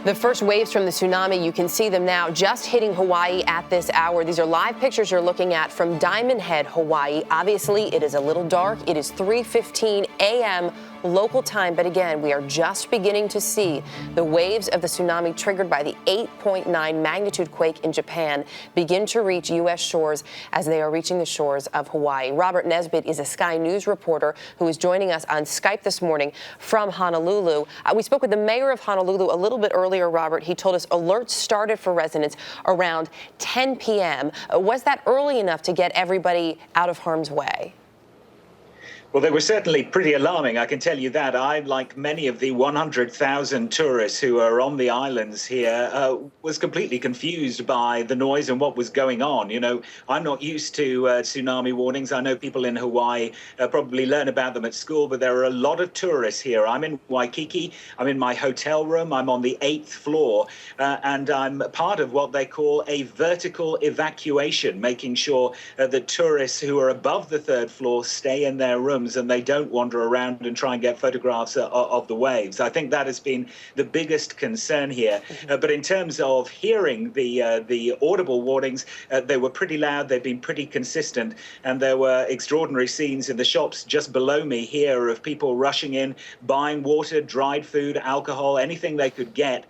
The first waves from the tsunami, you can see them now just hitting Hawaii at this hour. These are live pictures you're looking at from Diamond Head, Hawaii. Obviously, it is a little dark. It is 3:15 a.m. local time, but again, we are just beginning to see the waves of the tsunami triggered by the 8.9 magnitude quake in Japan begin to reach U.S. shores as they are reaching the shores of Hawaii. Robert Nisbet is a Sky News reporter who is joining us on Skype this morning from Honolulu. We spoke with the mayor of Honolulu a little bit earlier, Robert. He told us alerts started for residents around 10 p.m. Was that early enough to get everybody out of harm's way? Well, they were certainly pretty alarming, I can tell you that. I, like many of the 100,000 tourists who are on the islands here, was completely confused by the noise and what was going on. You know, I'm not used to tsunami warnings. I know people in Hawaii probably learn about them at school, but there are a lot of tourists here. I'm in Waikiki. I'm in my hotel room. I'm on the 8th floor, and I'm part of what they call a vertical evacuation, making sure that tourists who are above the 3rd floor stay in their rooms and they don't wander around and try and get photographs of the waves. I think that has been the biggest concern here. But in terms of hearing the audible warnings, they were pretty loud. They've been pretty consistent. And there were extraordinary scenes in the shops just below me here of people rushing in, buying water, dried food, alcohol, anything they could get.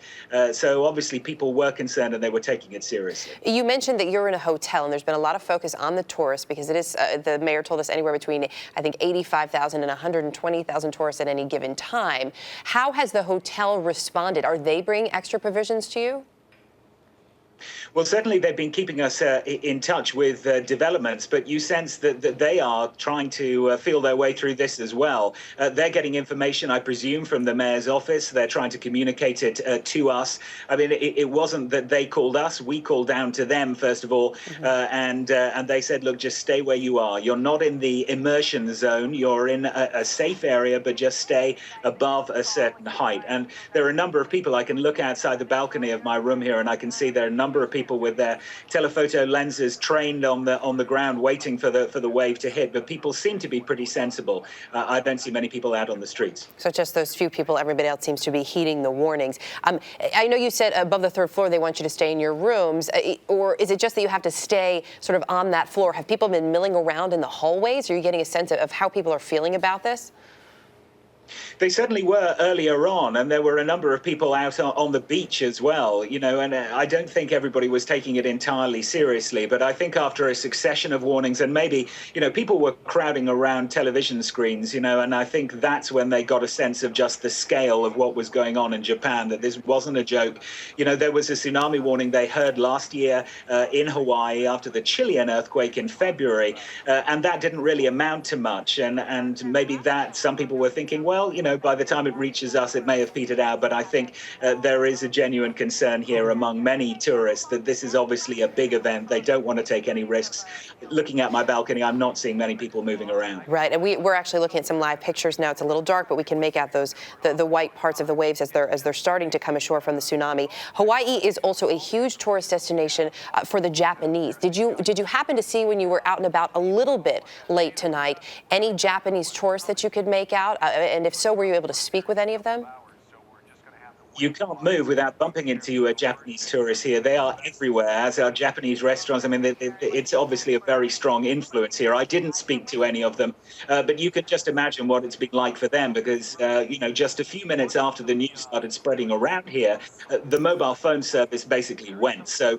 So obviously people were concerned and they were taking it seriously. You mentioned that you're in a hotel and there's been a lot of focus on the tourists because it is, the mayor told us, anywhere between, I think, 85,000 and 120,000 tourists at any given time. How has the hotel responded? Are they bringing extra provisions to you? Well, certainly they've been keeping us in touch with developments, but you sense that they are trying to feel their way through this as well. They're getting information, I presume, from the mayor's office. They're trying to communicate it to us. I mean, it wasn't that they called us. We called down to them, first of all, and they said, look, just stay where you are. You're not in the immersion zone. You're in a safe area, but just stay above a certain height. And there are a number of people. I can look outside the balcony of my room here, and I can see there are a number of people with their telephoto lenses trained on the ground waiting for the wave to hit, but people seem to be pretty sensible. I don't see many people out on the streets. So just those few people, everybody else seems to be heeding the warnings. I know you said above the 3rd floor they want you to stay in your rooms, or is it just that you have to stay sort of on that floor? Have people been milling around in the hallways? Are you getting a sense of how people are feeling about this? They certainly were earlier on, and there were a number of people out on the beach as well, you know, and I don't think everybody was taking it entirely seriously, but I think after a succession of warnings, and maybe, you know, people were crowding around television screens, you know, and I think that's when they got a sense of just the scale of what was going on in Japan, that this wasn't a joke. You know, there was a tsunami warning they heard last year in Hawaii after the Chilean earthquake in February, and that didn't really amount to much, and maybe that some people were thinking, well, you know, by the time it reaches us, it may have petered out. But I think there is a genuine concern here among many tourists that this is obviously a big event. They don't want to take any risks. Looking at my balcony, I'm not seeing many people moving around. Right, and we're actually looking at some live pictures now. It's a little dark, but we can make out those the white parts of the waves as they're starting to come ashore from the tsunami. Hawaii is also a huge tourist destination for the Japanese. Did you happen to see, when you were out and about a little bit late tonight, any Japanese tourists that you could make out? And if so, were you able to speak with any of them? You can't move without bumping into Japanese tourists here. They are everywhere, as are Japanese restaurants. I mean, it's obviously a very strong influence here. I didn't speak to any of them, but you could just imagine what it's been like for them because, you know, just a few minutes after the news started spreading around here, the mobile phone service basically went. So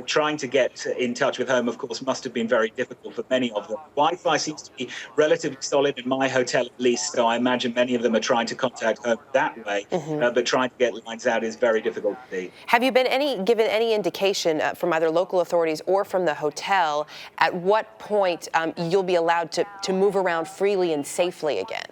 trying to get in touch with home, of course, must have been very difficult for many of them. Wi-Fi seems to be relatively solid in my hotel, at least, so I imagine many of them are trying to contact home that way, but trying to get lines out is very difficult to do. Have you been given any indication from either local authorities or from the hotel at what point you'll be allowed to move around freely and safely again?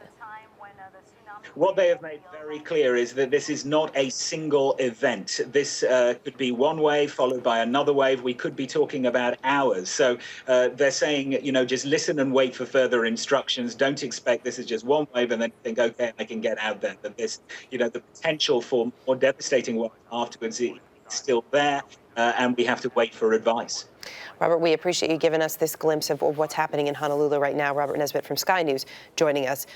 What they have made very clear is that this is not a single event. This could be one wave followed by another wave. We could be talking about hours. So they're saying, you know, just listen and wait for further instructions. Don't expect this is just one wave and then think, okay, I can get out there. But this, you know, the potential for more devastating waves afterwards is still there, and we have to wait for advice. Robert, we appreciate you giving us this glimpse of what's happening in Honolulu right now. Robert Nisbet from Sky News joining us.